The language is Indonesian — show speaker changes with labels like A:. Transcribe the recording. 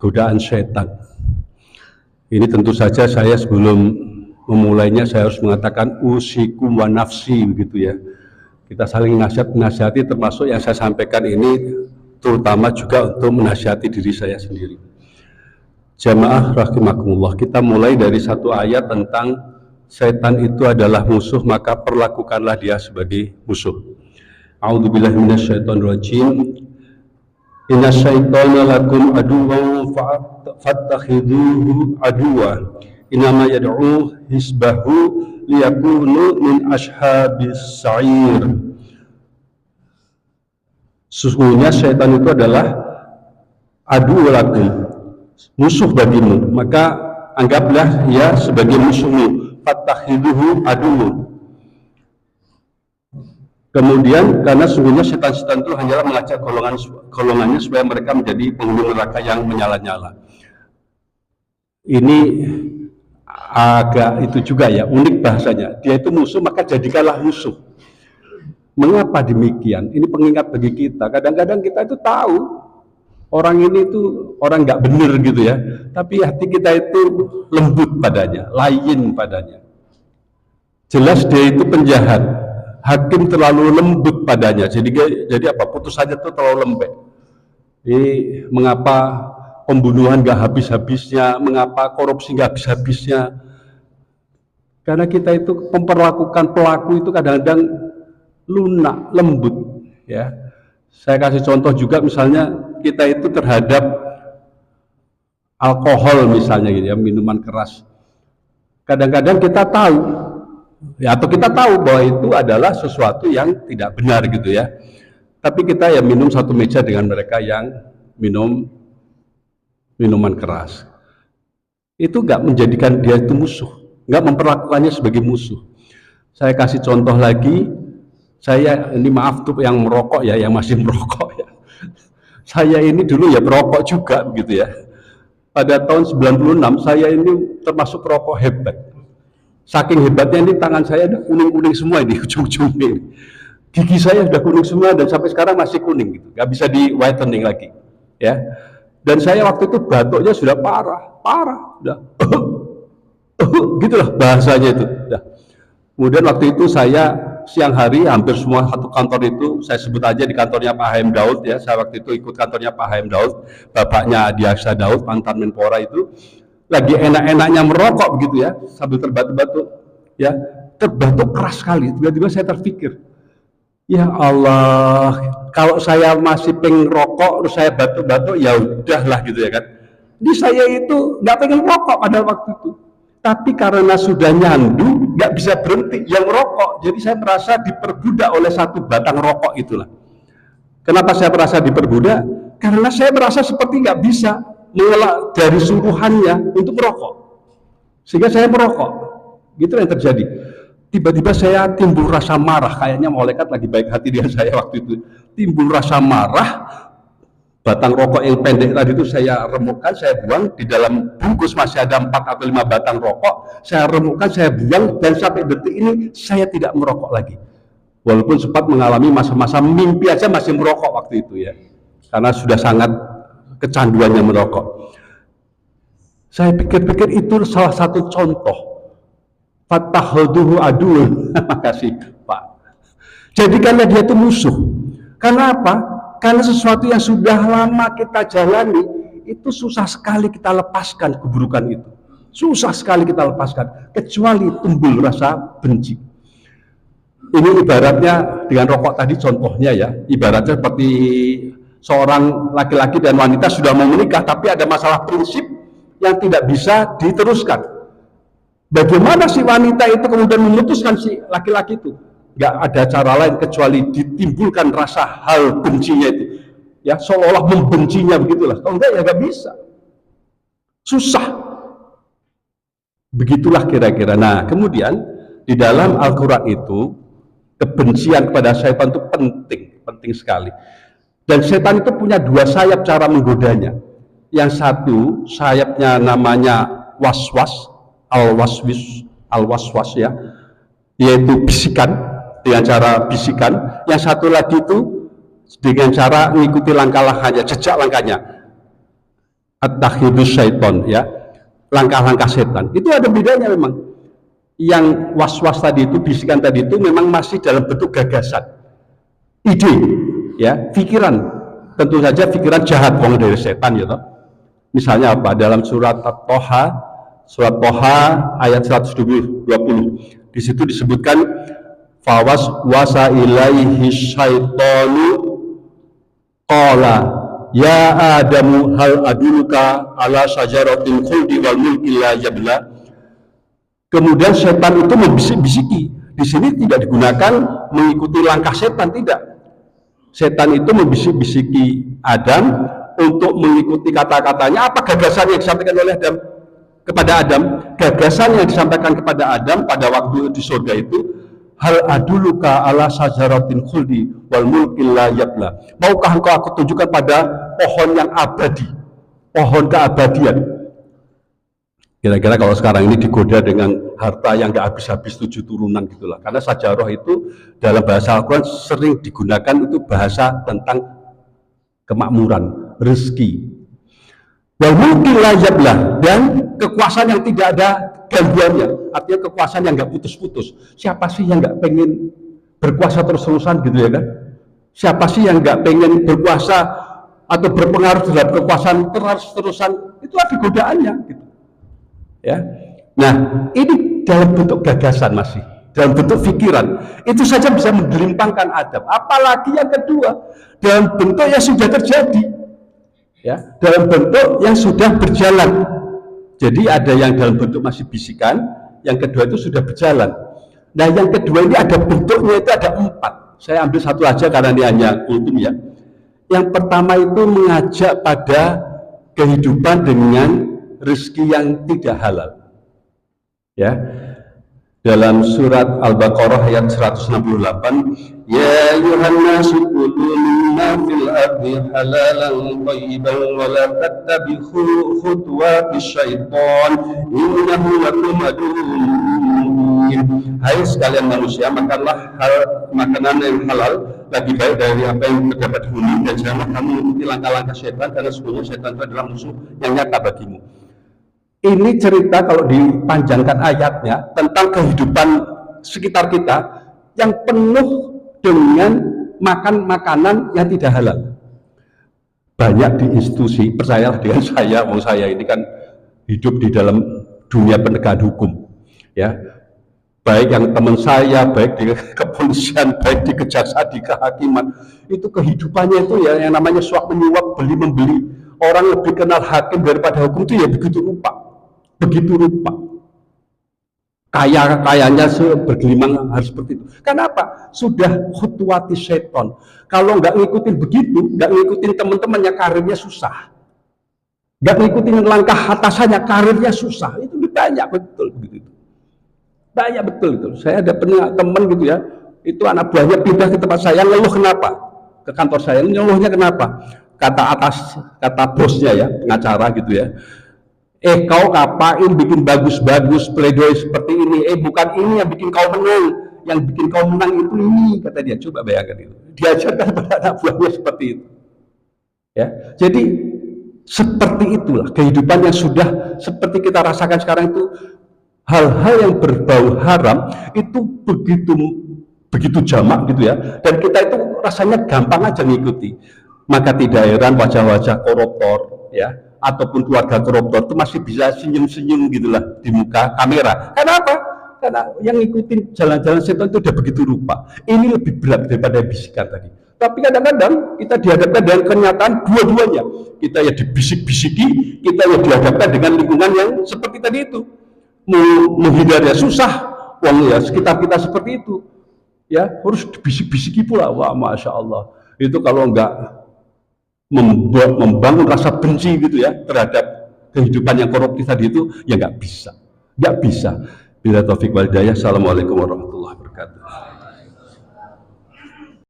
A: godaan setan. Ini tentu saja saya sebelum memulainya saya harus mengatakan usikum wa nafsi, begitu ya. Kita saling nasihati, termasuk yang saya sampaikan ini terutama juga untuk menasihati diri saya sendiri. Jamaah rahimakumullah, kita mulai dari satu ayat tentang setan itu adalah musuh, maka perlakukanlah dia sebagai musuh. A'udzubillahi minasyaitonirrajim. Inna syaitana lakum aduwwan fattakhiduhu aduwwa innama yad'u hisbahu liyakunu min ashabis sa'ir. Sesungguhnya syaitan itu adalah adu lakum, musuh bagimu, maka anggaplah ia sebagai musuhmu. Fattakhiduhu aduwwan. Kemudian karena sungguhnya setan-setan itu hanyalah mengajak golongannya supaya mereka menjadi penghuni neraka yang menyala-nyala. Ini agak itu juga ya, unik bahasanya. Dia itu musuh, maka jadikanlah musuh. Mengapa demikian? Ini pengingat bagi kita. Kadang-kadang kita itu tahu orang ini itu orang nggak benar gitu ya, tapi hati kita itu lembut padanya, layin padanya. Jelas dia itu penjahat. Hakim terlalu lembut padanya, jadi apa? Putusannya itu terlalu lembek. Ini mengapa pembunuhan gak habis-habisnya, mengapa korupsi gak habis-habisnya? Karena kita itu memperlakukan pelaku itu kadang-kadang lunak, lembut. Ya, saya kasih contoh juga, misalnya kita itu terhadap alkohol misalnya gitu ya, minuman keras. Kadang-kadang kita tahu. Ya, atau kita tahu bahwa itu adalah sesuatu yang tidak benar gitu ya, tapi kita ya minum satu meja dengan mereka yang minum minuman keras. Itu nggak menjadikan dia itu musuh, nggak memperlakukannya sebagai musuh. Saya kasih contoh lagi, saya ini maaf tuh yang merokok ya, yang masih merokok ya. Saya ini dulu ya perokok juga begitu ya. Pada tahun 96 saya ini termasuk perokok hebat. Saking hebatnya ini tangan saya udah kuning-kuning semua ini, ujung-ujungnya. Gigi saya sudah kuning semua dan sampai sekarang masih kuning gitu, nggak bisa di whitening lagi, ya. Dan saya waktu itu batuknya sudah parah, udah, gitulah bahasanya itu. Udah. Kemudian waktu itu saya siang hari hampir semua satu kantor itu, saya sebut aja di kantornya Pak H.M. Daud ya. Saya waktu itu ikut kantornya Pak H.M. Daud, bapaknya Adiaksa Daud, mantan Menpora itu. Lagi enak-enaknya merokok begitu ya, sambil terbatuk-batuk ya, terbatuk keras sekali. Tiba-tiba saya terpikir, ya Allah, kalau saya masih pengen rokok terus saya batuk-batuk, ya udahlah gitu ya kan. Di saya itu nggak pengen rokok pada waktu itu, tapi karena sudah nyandu nggak bisa berhenti yang merokok, jadi saya merasa diperbudak oleh satu batang rokok itulah. Kenapa saya merasa diperbudak? Karena saya merasa seperti nggak bisa mengelak dari suruhannya untuk merokok, sehingga saya merokok. Gitu yang terjadi. Tiba-tiba saya timbul rasa marah, kayaknya malaikat lagi baik hati dengan saya waktu itu. Timbul rasa marah, batang rokok yang pendek tadi itu saya remukkan, saya buang. Di dalam bungkus masih ada 4 atau 5 batang rokok, saya remukkan, saya buang, dan sampai detik ini saya tidak merokok lagi. Walaupun sempat mengalami masa-masa mimpi aja masih merokok waktu itu ya, karena sudah sangat kecanduannya merokok. Saya pikir-pikir itu salah satu contoh. Fattakhiduhu aduwwan. Makasih Pak. Jadikanlah dia itu musuh. Karena apa? Karena sesuatu yang sudah lama kita jalani itu susah sekali kita lepaskan keburukan itu. Susah sekali kita lepaskan, kecuali timbul rasa benci. Ini ibaratnya dengan rokok tadi contohnya ya, ibaratnya seperti seorang laki-laki dan wanita sudah mau menikah, tapi ada masalah prinsip yang tidak bisa diteruskan. Bagaimana si wanita itu kemudian memutuskan si laki-laki itu? Nggak ada cara lain kecuali ditimbulkan rasa hal bencinya itu, ya seolah-olah membencinya begitulah. Kalau enggak ya nggak bisa, susah. Begitulah kira-kira. Nah kemudian di dalam Al-Quran itu kebencian kepada syaitan itu penting sekali. Dan setan itu punya 2 sayap cara menggodanya. Yang satu sayapnya namanya waswas, al-waswas ya, yaitu bisikan, dengan cara bisikan. Yang satu lagi itu dengan cara mengikuti langkah-langkahnya, jejak langkahnya. at-takhidus syaiton, ya, langkah-langkah setan. Itu ada bedanya memang. Yang was-was tadi itu, bisikan tadi itu memang masih dalam bentuk gagasan, ide, ya, pikiran. Tentu saja pikiran jahat dari setan, ya toh. Misalnya apa? Dalam surat Toha ayat 120, di situ disebutkan fawas wasa ilaihi syaitonu qala ya adamu hal aduluka ala syajaratil khuldi wal mulki la yabla. Kemudian setan itu membisik-bisiki. Di sini tidak digunakan mengikuti langkah setan, tidak. Setan itu membisik-bisiki Adam untuk mengikuti kata-katanya. Apa gagasan yang disampaikan oleh Adam kepada Adam? Gagasan yang disampaikan kepada Adam pada waktu di surga itu, hal aduluka ala sajaratin khuldi wal mulki la yabla. Maukah engkau aku tunjukkan pada pohon yang abadi, pohon keabadian. Kira-kira kalau sekarang ini digoda dengan harta yang gak habis-habis 7 turunan gitulah. Karena sajarah itu dalam bahasa Al-Quran sering digunakan itu bahasa tentang kemakmuran, rezeki. Wal mulki la yabla, dan kekuasaan yang tidak ada gangguannya, artinya kekuasaan yang gak putus-putus. Siapa sih yang gak pengen berkuasa terus-terusan gitu ya kan? Siapa sih yang gak pengen berkuasa atau berpengaruh terhadap kekuasaan terus-terusan? Itu ada godaannya gitu. Ya, nah ini dalam bentuk gagasan masih, dalam bentuk pikiran, itu saja bisa menggelimpangkan Adam. Apalagi yang kedua, dalam bentuk yang sudah terjadi, ya, dalam bentuk yang sudah berjalan. Jadi ada yang dalam bentuk masih bisikan, yang kedua itu sudah berjalan. Nah yang kedua ini ada bentuknya, itu ada 4. Saya ambil satu aja karena ini hanya ultim, ya. Yang pertama itu mengajak pada kehidupan dengan rezeki yang tidak halal, ya. Dalam surat Al-Baqarah ayat 168, ya ayuhan nasu kulu mimma fil ardi halalan thayyiban wa la tattabi'u khutuwatis syaitan innahu lakum aduwwun mubin. Hai sekalian manusia, makanlah makanan yang halal lebih baik dari apa yang terdapat di bumi, dan janganlah kamu mengikuti langkah-langkah syaitan, karena sesungguhnya syaitan itu adalah musuh yang nyata bagimu. Ini cerita kalau dipanjangkan ayatnya tentang kehidupan sekitar kita yang penuh dengan makan makanan yang tidak halal. Banyak di institusi, percayalah dengan saya ini kan hidup di dalam dunia penegakan hukum, ya. Baik yang teman saya, baik di kepolisian, baik di kejaksaan, di kehakiman, itu kehidupannya itu ya yang namanya suap menyuap, beli membeli. Orang lebih kenal hakim daripada hukum itu ya begitu rupa. Kayanya bergelimang harus seperti itu. Kenapa? Sudah khutuwati syaiton. Kalau nggak ngikutin begitu, nggak ngikutin teman-temannya, karirnya susah. Nggak ngikutin langkah atasannya, karirnya susah. Itu banyak betul begitu. Banyak betul itu. Saya ada teman gitu ya, itu anak buahnya pindah ke tempat saya, ngeluh kenapa? Ke kantor saya, ngeluhnya kenapa? Kata bosnya ya, pengacara gitu ya. Kau ngapain bikin bagus-bagus pledoi seperti ini? Bukan ini yang bikin kau menang. Yang bikin kau menang itu ini, kata dia. Coba bayangkan itu. Diajarkan pada anak buahnya seperti itu. Ya, jadi seperti itulah kehidupan yang sudah seperti kita rasakan sekarang itu. Hal-hal yang berbau haram itu begitu jamak gitu ya. Dan kita itu rasanya gampang aja ngikuti. Maka tidak heran wajah-wajah koruptor, ya, ataupun keluarga koruptor itu masih bisa senyum-senyum gitulah di muka kamera. Kenapa? Karena yang ngikutin jalan-jalan setan itu udah begitu rupa. Ini lebih berat daripada bisikan tadi. Tapi kadang-kadang kita dihadapkan dengan kenyataan dua-duanya. Kita ya dibisik-bisiki, kita ya dihadapkan dengan lingkungan yang seperti tadi itu. Menghindarnya susah, wong ya sekitar kita seperti itu. Ya harus dibisik-bisiki pula. Wah, masya Allah. Itu kalau enggak membangun rasa benci gitu ya terhadap kehidupan yang koruptif tadi itu, ya nggak bisa. Bila taufik wal hidayah. Assalamualaikum warahmatullahi wabarakatuh.